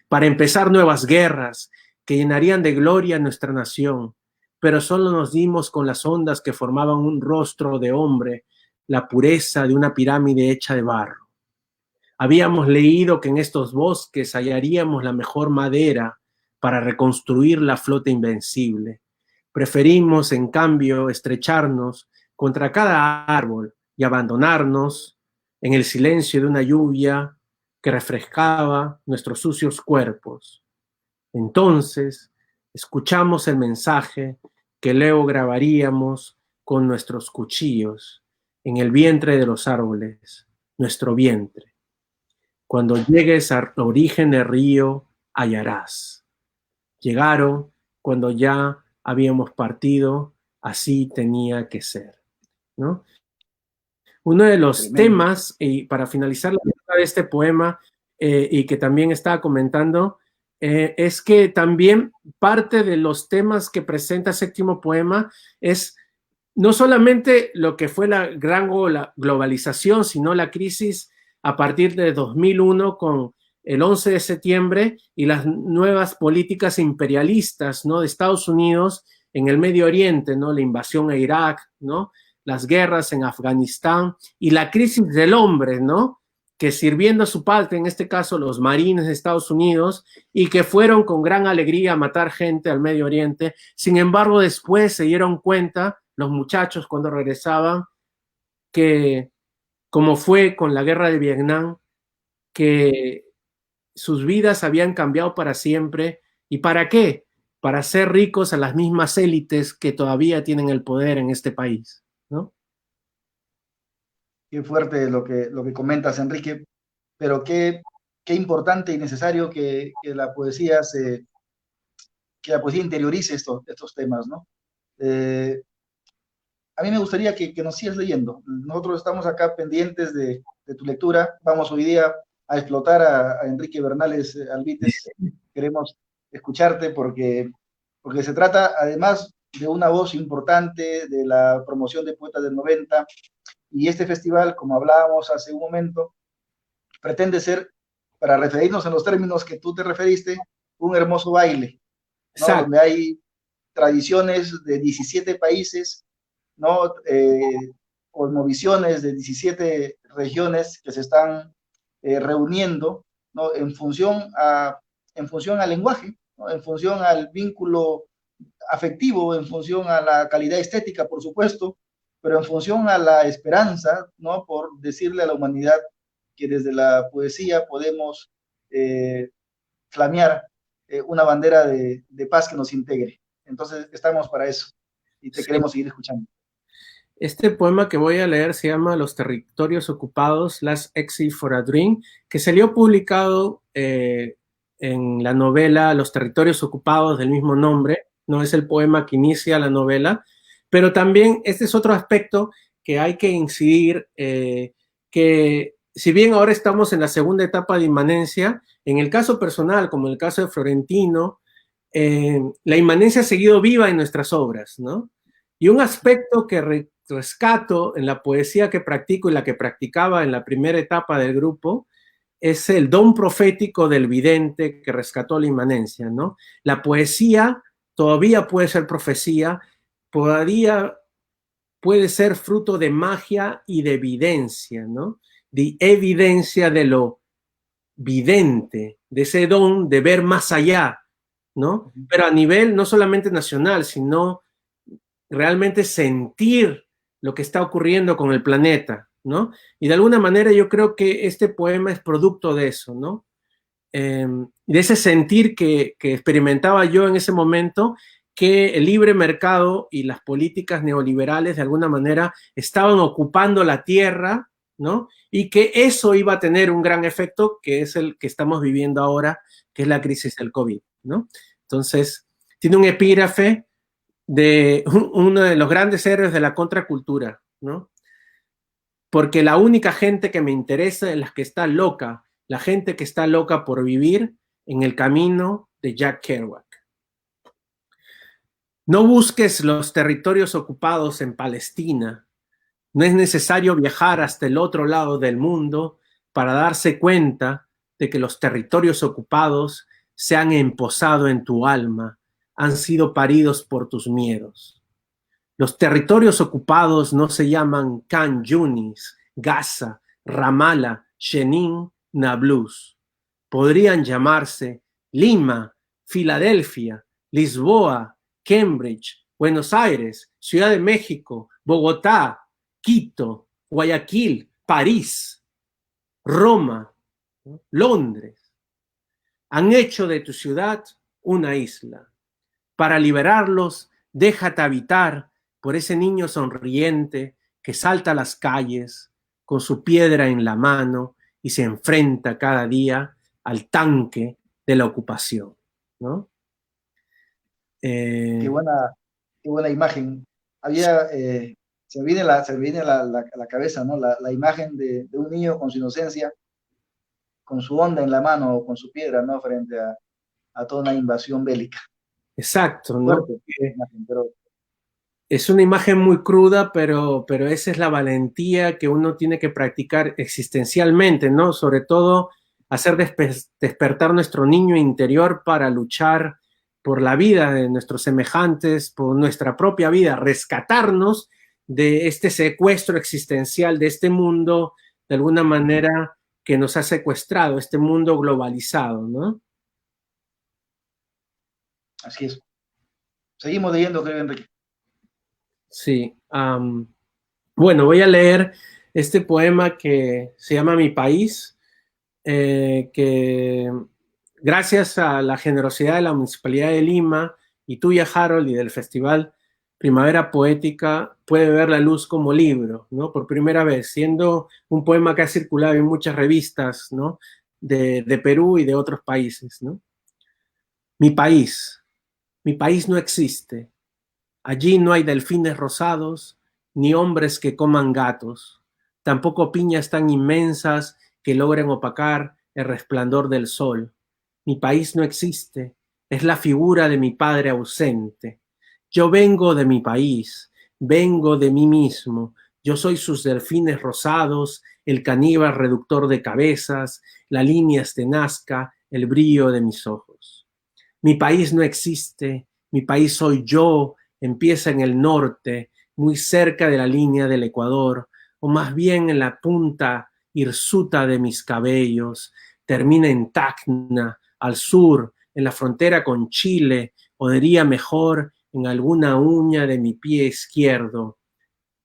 para empezar nuevas guerras que llenarían de gloria a nuestra nación, pero solo nos dimos con las ondas que formaban un rostro de hombre, la pureza de una pirámide hecha de barro. Habíamos leído que en estos bosques hallaríamos la mejor madera para reconstruir la flota invencible. Preferimos, en cambio, estrecharnos contra cada árbol y abandonarnos en el silencio de una lluvia que refrescaba nuestros sucios cuerpos. Entonces, escuchamos el mensaje que luego grabaríamos con nuestros cuchillos en el vientre de los árboles, nuestro vientre. Cuando llegues al origen del río, hallarás. Llegaron cuando ya habíamos partido, así tenía que ser, ¿no? Uno de los temas, y para finalizar la lectura de este poema, y que también estaba comentando, es que también parte de los temas que presenta Séptimo Poema es no solamente lo que fue la gran globalización, sino la crisis a partir de 2001 con el 11 de septiembre y las nuevas políticas imperialistas, ¿no?, de Estados Unidos en el Medio Oriente, ¿no?, la invasión a Irak, ¿no?, las guerras en Afganistán y la crisis del hombre, ¿no?, que sirviendo a su parte, en este caso los marines de Estados Unidos, y que fueron con gran alegría a matar gente al Medio Oriente. Sin embargo, después se dieron cuenta los muchachos cuando regresaban que, como fue con la guerra de Vietnam, que sus vidas habían cambiado para siempre. ¿Y para qué? Para hacer ricos a las mismas élites que todavía tienen el poder en este país, ¿no? Qué fuerte lo que comentas, Enrique, pero qué importante y necesario que la poesía interiorice estos temas, ¿no? A mí me gustaría que nos sigas leyendo. Nosotros estamos acá pendientes de tu lectura. Vamos hoy día a explotar a Enrique Bernales Albites. Queremos escucharte porque se trata, además de una voz importante de la promoción de Poetas del 90, y este festival, como hablábamos hace un momento, pretende ser, para referirnos en los términos que tú te referiste, un hermoso baile, ¿no? Donde hay tradiciones de 17 países, ¿no? Cosmovisiones de 17 regiones que se están reuniendo, ¿no?, en función al lenguaje, ¿no?, en función al vínculo afectivo, en función a la calidad estética, por supuesto, pero en función a la esperanza, ¿no?, por decirle a la humanidad que desde la poesía podemos flamear una bandera de paz que nos integre. Entonces, estamos para eso y te queremos seguir escuchando. Este poema que voy a leer se llama Los territorios ocupados, Last Exit for a Dream, que salió publicado en la novela Los territorios ocupados del mismo nombre. No es el poema que inicia la novela, pero también este es otro aspecto que hay que incidir, que si bien ahora estamos en la segunda etapa de inmanencia, en el caso personal, como en el caso de Florentino, la inmanencia ha seguido viva en nuestras obras, ¿no? Y un aspecto que rescato en la poesía que practico y la que practicaba en la primera etapa del grupo es el don profético del vidente que rescató la inmanencia, ¿no? La poesía todavía puede ser profecía, todavía puede ser fruto de magia y de evidencia, ¿no? De evidencia de lo vidente, de ese don de ver más allá, ¿no? Pero a nivel no solamente nacional, sino realmente sentir lo que está ocurriendo con el planeta, ¿no? Y de alguna manera yo creo que este poema es producto de eso, ¿no? De ese sentir que experimentaba yo en ese momento, que el libre mercado y las políticas neoliberales de alguna manera estaban ocupando la tierra, ¿no? Y que eso iba a tener un gran efecto, que es el que estamos viviendo ahora, que es la crisis del COVID, ¿no? Entonces, tiene un epígrafe de uno de los grandes héroes de la contracultura, ¿no? Porque la única gente que me interesa es la que está loca, la gente que está loca por vivir en el camino de Jack Kerouac. No busques los territorios ocupados en Palestina. No es necesario viajar hasta el otro lado del mundo para darse cuenta de que los territorios ocupados se han emposado en tu alma, han sido paridos por tus miedos. Los territorios ocupados no se llaman Khan Yunis, Gaza, Ramallah, Jenin, Nablus. Podrían llamarse Lima, Filadelfia, Lisboa, Cambridge, Buenos Aires, Ciudad de México, Bogotá, Quito, Guayaquil, París, Roma, ¿no? Londres. Han hecho de tu ciudad una isla. Para liberarlos, déjate habitar por ese niño sonriente que salta a las calles con su piedra en la mano y se enfrenta cada día al tanque de la ocupación, ¿no? Qué buena, qué buena imagen. Había, se me viene a la cabeza, ¿no? La imagen de un niño con su inocencia, con su onda en la mano o con su piedra, ¿no? Frente a toda una invasión bélica. Exacto, ¿no? Fuerte imagen, pero Es una imagen muy cruda, pero esa es la valentía que uno tiene que practicar existencialmente, ¿no? Sobre todo hacer despertar nuestro niño interior para luchar por la vida de nuestros semejantes, por nuestra propia vida, rescatarnos de este secuestro existencial, de este mundo, de alguna manera, que nos ha secuestrado, este mundo globalizado, ¿no? así es. Seguimos leyendo, creo, Enrique. Sí. Bueno, voy a leer este poema que se llama Mi País, que gracias a la generosidad de la Municipalidad de Lima y tuya, Harold, y del Festival Primavera Poética, puede ver la luz como libro, ¿no? Por primera vez, siendo un poema que ha circulado en muchas revistas, ¿no? De Perú y de otros países, ¿no? Mi país no existe. Allí no hay delfines rosados, ni hombres que coman gatos, tampoco piñas tan inmensas que logren opacar el resplandor del sol. Mi país no existe, es la figura de mi padre ausente. Yo vengo de mi país, vengo de mí mismo, yo soy sus delfines rosados, el caníbal reductor de cabezas, la línea estenazca, el brillo de mis ojos. Mi país no existe, mi país soy yo, empieza en el norte, muy cerca de la línea del Ecuador, o más bien en la punta hirsuta de mis cabellos, termina en Tacna, al sur, en la frontera con Chile, o diría mejor, en alguna uña de mi pie izquierdo.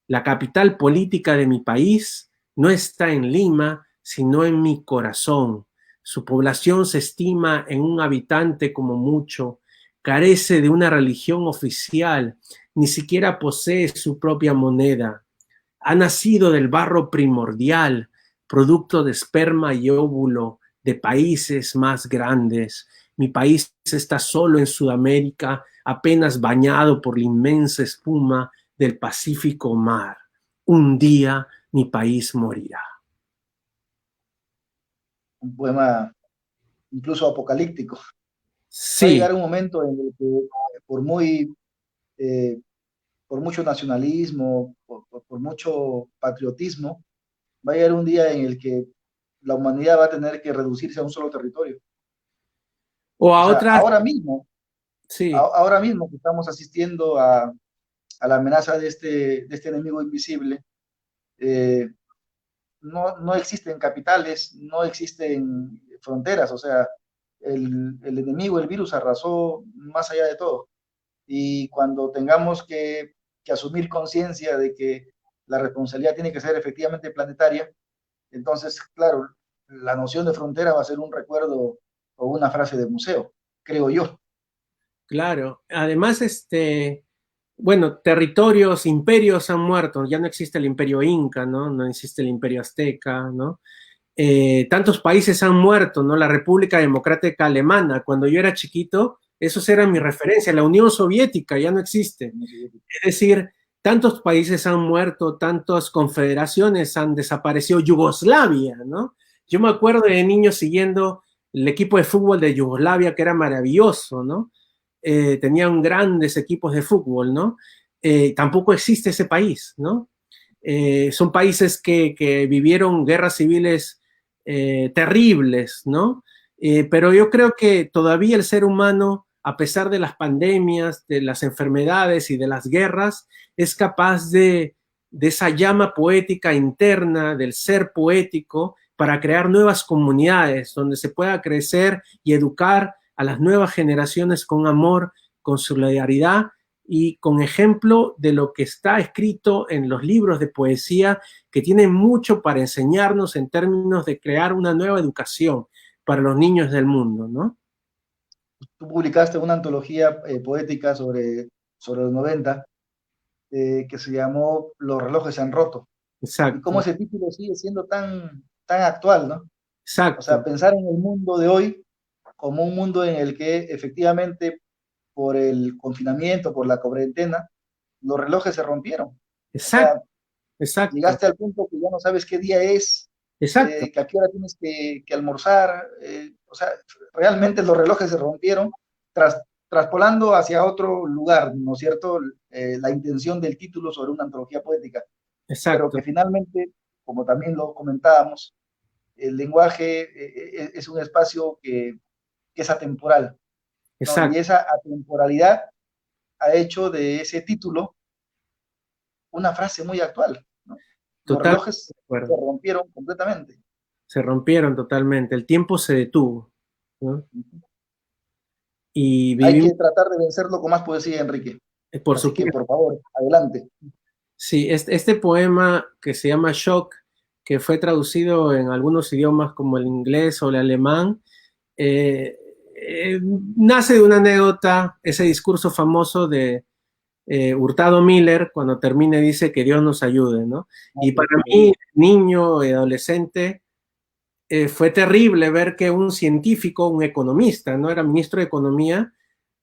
La capital política de mi país no está en Lima, sino en mi corazón. Su población se estima en un habitante como mucho, carece de una religión oficial, ni siquiera posee su propia moneda. Ha nacido del barro primordial, producto de esperma y óvulo de países más grandes. Mi país está solo en Sudamérica, apenas bañado por la inmensa espuma del Pacífico Mar. Un día mi país morirá. Un poema incluso apocalíptico. Va a llegar Sí, un momento en el que, por muy, eh, por mucho nacionalismo, por mucho patriotismo, va a llegar un día en el que la humanidad va a tener que reducirse a un solo territorio. o O a sea, otras, sí, ahora mismo que estamos asistiendo a la amenaza de este enemigo invisible, eh, no existen capitales, no existen fronteras, o sea, el enemigo, el virus arrasó más allá de todo. Y cuando tengamos que asumir conciencia de que la responsabilidad tiene que ser efectivamente planetaria, entonces, claro, la noción de frontera va a ser un recuerdo o una frase de museo, creo yo. claro. Además, bueno, territorios, imperios han muerto. Ya no existe el imperio inca, ¿no? No existe el imperio azteca, ¿no? Tantos países han muerto, ¿no? La República Democrática Alemana, cuando yo era chiquito, esos eran mi referencia. La Unión Soviética ya no existe. Es decir, tantos países han muerto, tantas confederaciones han desaparecido. Yugoslavia, ¿no? Yo me acuerdo de niño siguiendo el equipo de fútbol de Yugoslavia, que era maravilloso, ¿no? Tenían grandes equipos de fútbol, ¿no? Tampoco existe ese país, ¿no? Son países que vivieron guerras civiles terribles, ¿no? Pero yo creo que todavía el ser humano, a pesar de las pandemias, de las enfermedades y de las guerras, es capaz de esa llama poética interna, del ser poético, para crear nuevas comunidades donde se pueda crecer y educar a las nuevas generaciones con amor, con solidaridad y con ejemplo de lo que está escrito en los libros de poesía, que tienen mucho para enseñarnos en términos de crear una nueva educación para los niños del mundo, ¿no? Tú publicaste una antología poética sobre los 90 que se llamó Los relojes se han roto. Y cómo Exacto, ese título sigue siendo tan actual, ¿no? O sea, exacto, pensar en el mundo de hoy como un mundo en el que efectivamente por el confinamiento, por la cuarentena, los relojes se rompieron. O exacto, sea, exacto, llegaste al punto que ya no sabes qué día es, exacto, que a qué hora tienes que almorzar. O sea, realmente los relojes se rompieron traspolando hacia otro lugar, ¿no es cierto? La intención del título sobre una antología poética, pero exacto, que finalmente, como también lo comentábamos, el lenguaje es un espacio que es atemporal, ¿no? Y exacto, esa atemporalidad ha hecho de ese título una frase muy actual, ¿no? Los totalmente relojes de se acuerdo. rompieron completamente. Se rompieron totalmente, el tiempo se detuvo, ¿no? Y Hay vivimos, que tratar de vencerlo con más poesía, Enrique. por Así que, supuesto, por favor, adelante. sí, este poema que se llama Shock, que fue traducido en algunos idiomas como el inglés o el alemán, eh, nace de una anécdota, ese discurso famoso de Hurtado Miller, cuando termina y dice que Dios nos ayude, ¿no? Y para mí, niño y adolescente, fue terrible ver que un científico, un economista, no era ministro de Economía,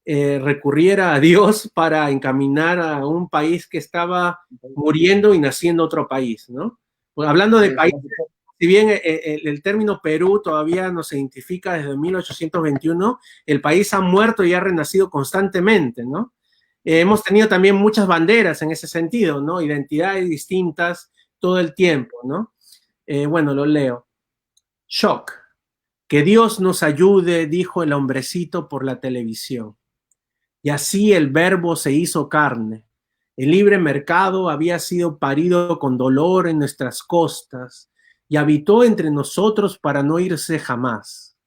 recurriera a Dios para encaminar a un país que estaba muriendo y naciendo otro país, ¿no? Pues hablando de países, si bien el término Perú todavía no se identifica desde 1821, el país ha muerto y ha renacido constantemente, ¿no? Hemos tenido también muchas banderas en ese sentido, ¿no? Identidades distintas todo el tiempo, ¿no? Bueno, lo leo. Shock. Que Dios nos ayude, dijo el hombrecito por la televisión. Y así el verbo se hizo carne. El libre mercado había sido parido con dolor en nuestras costas y habitó entre nosotros para no irse jamás.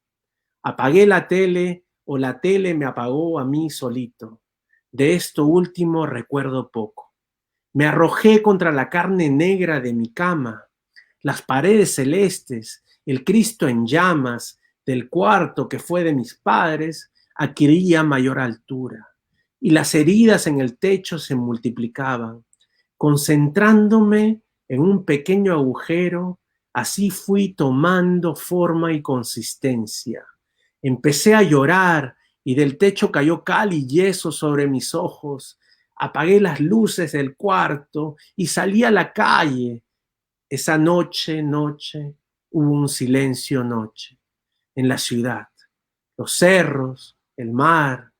Apagué la tele o la tele me apagó a mí solito. De esto último recuerdo poco. Me arrojé contra la carne negra de mi cama, las paredes celestes, el Cristo en llamas del cuarto que fue de mis padres adquiría mayor altura y las heridas en el techo se multiplicaban. Concentrándome en un pequeño agujero, así fui tomando forma y consistencia. Empecé a llorar y del techo cayó cal y yeso sobre mis ojos. Apagué las luces del cuarto y salí a la calle. Esa noche, hubo un silencio noche en la ciudad. Los cerros, el mar,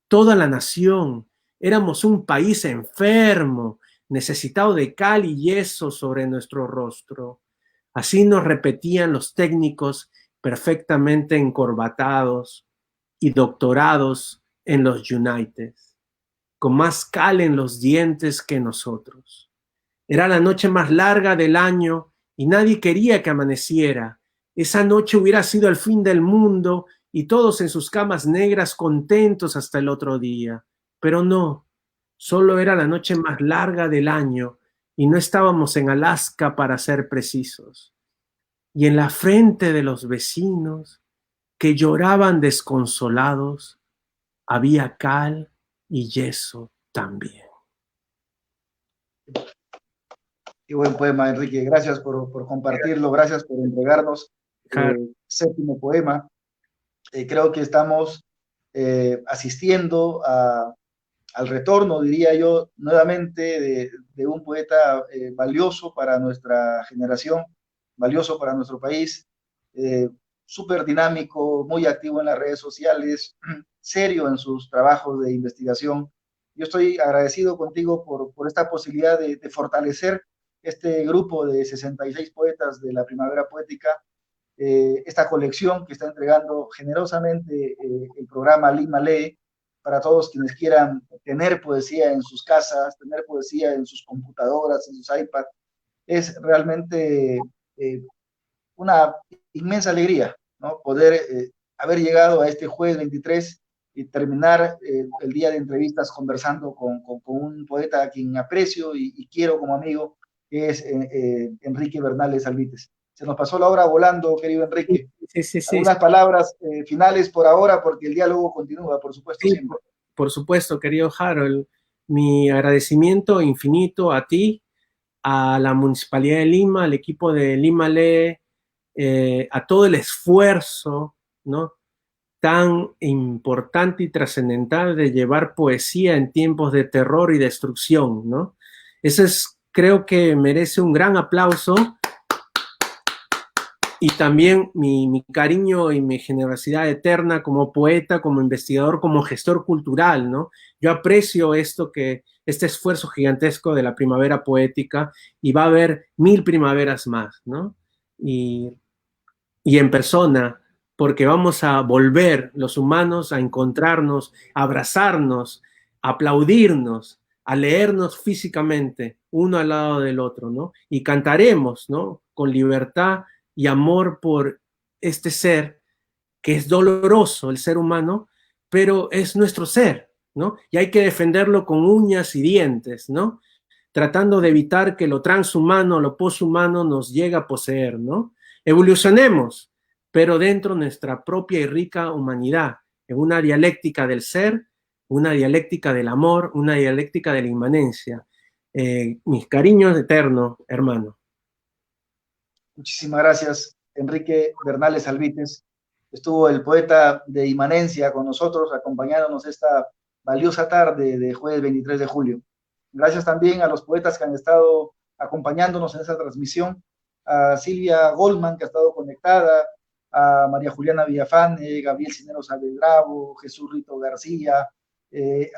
toda la nación. Éramos un país enfermo, necesitado de cal y yeso sobre nuestro rostro. Así nos repetían los técnicos perfectamente encorbatados y doctorados en los United, con más cal en los dientes que nosotros. Era la noche más larga del año y nadie quería que amaneciera. Esa noche hubiera sido el fin del mundo y todos en sus camas negras contentos hasta el otro día. Pero no, solo era la noche más larga del año y no estábamos en Alaska para ser precisos. Y en la frente de los vecinos que lloraban desconsolados había cal y yeso también. Qué buen poema, Enrique. Gracias por compartirlo, gracias por entregarnos séptimo poema. Creo que estamos asistiendo al retorno, diría yo, nuevamente de un poeta valioso para nuestra generación, valioso para nuestro país, eh, súper dinámico, muy activo en las redes sociales, serio en sus trabajos de investigación. Yo estoy agradecido contigo por esta posibilidad de fortalecer este grupo de 66 poetas de la Primavera Poética, esta colección que está entregando generosamente el programa Lima Lee para todos quienes quieran tener poesía en sus casas, tener poesía en sus computadoras, en sus iPads. Es realmente una inmensa alegría, ¿no? Poder haber llegado a este jueves 23 y terminar el día de entrevistas conversando con un poeta a quien aprecio y quiero como amigo, que es Enrique Bernales Albites. Se nos pasó la hora volando, querido Enrique. Sí, sí, sí, Algunas palabras finales por ahora, porque el diálogo continúa, por supuesto, sí, siempre. por supuesto, querido Harold. Mi agradecimiento infinito a ti, a la Municipalidad de Lima, al equipo de Lima Lee, a todo el esfuerzo, ¿no? Tan importante y trascendental de llevar poesía en tiempos de terror y destrucción, ¿no? Eso es, creo que merece un gran aplauso y también mi cariño y mi generosidad eterna como poeta, como investigador, como gestor cultural, ¿no? Yo aprecio este esfuerzo gigantesco de la primavera poética y va a haber 1000 primaveras más, ¿no? Y, y en persona, porque vamos a volver los humanos a encontrarnos, a abrazarnos, a aplaudirnos, a leernos físicamente, uno al lado del otro, ¿no? Y cantaremos, ¿no? Con libertad y amor por este ser que es doloroso, el ser humano, pero es nuestro ser, ¿no? Y hay que defenderlo con uñas y dientes, ¿no? Tratando de evitar que lo transhumano, lo poshumano nos llegue a poseer, ¿no? Evolucionemos, pero dentro de nuestra propia y rica humanidad, en una dialéctica del ser, una dialéctica del amor, una dialéctica de la inmanencia. Mis cariños eternos, hermano. Muchísimas gracias, Enrique Bernales Albites. Estuvo el poeta de Inmanencia con nosotros, acompañándonos esta valiosa tarde de jueves 23 de julio. Gracias también a los poetas que han estado acompañándonos en esta transmisión, a Silvia Goldman, que ha estado conectada, a María Juliana Villafane, Gabriel Cineros Alvedravo, Jesús Rito García,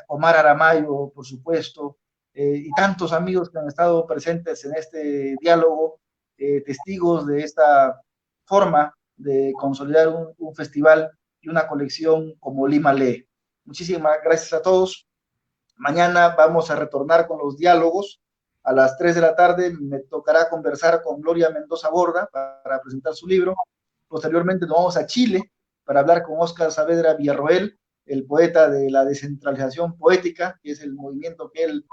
Omar Aramayo, por supuesto, y tantos amigos que han estado presentes en este diálogo, testigos de esta forma de consolidar un festival y una colección como Lima Lee. Muchísimas gracias a todos. Mañana vamos a retornar con los diálogos. A las 3 de la tarde me tocará conversar con Gloria Mendoza Borda para presentar su libro. Posteriormente nos vamos a Chile para hablar con Óscar Saavedra Villarroel, el poeta de la descentralización poética, que es el movimiento que él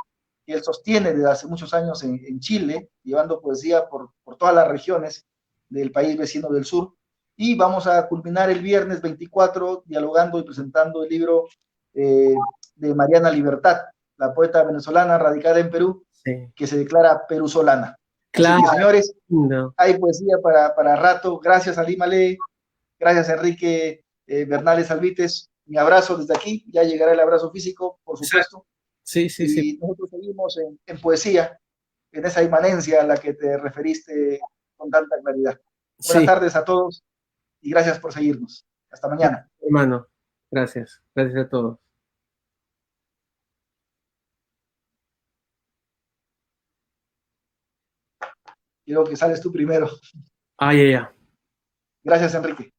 sostiene desde hace muchos años en Chile, llevando poesía por todas las regiones del país vecino del sur. Y vamos a culminar el viernes 24 dialogando y presentando el libro de Mariana Libertad, la poeta venezolana radicada en Perú, Sí. que se declara perusolana. Así Claro. que, señores, No. hay poesía para rato. Gracias a Lima Lee, gracias a Enrique Bernales Albites. Mi abrazo desde aquí, ya llegará el abrazo físico, por supuesto. Sí, sí, sí. Y nosotros seguimos en poesía, en esa inmanencia a la que te referiste con tanta claridad. Buenas Sí, tardes a todos y gracias por seguirnos. Hasta mañana. hermano. Gracias. Gracias a todos. Quiero que sales tú primero. Ah, ya, ya. Gracias, Enrique.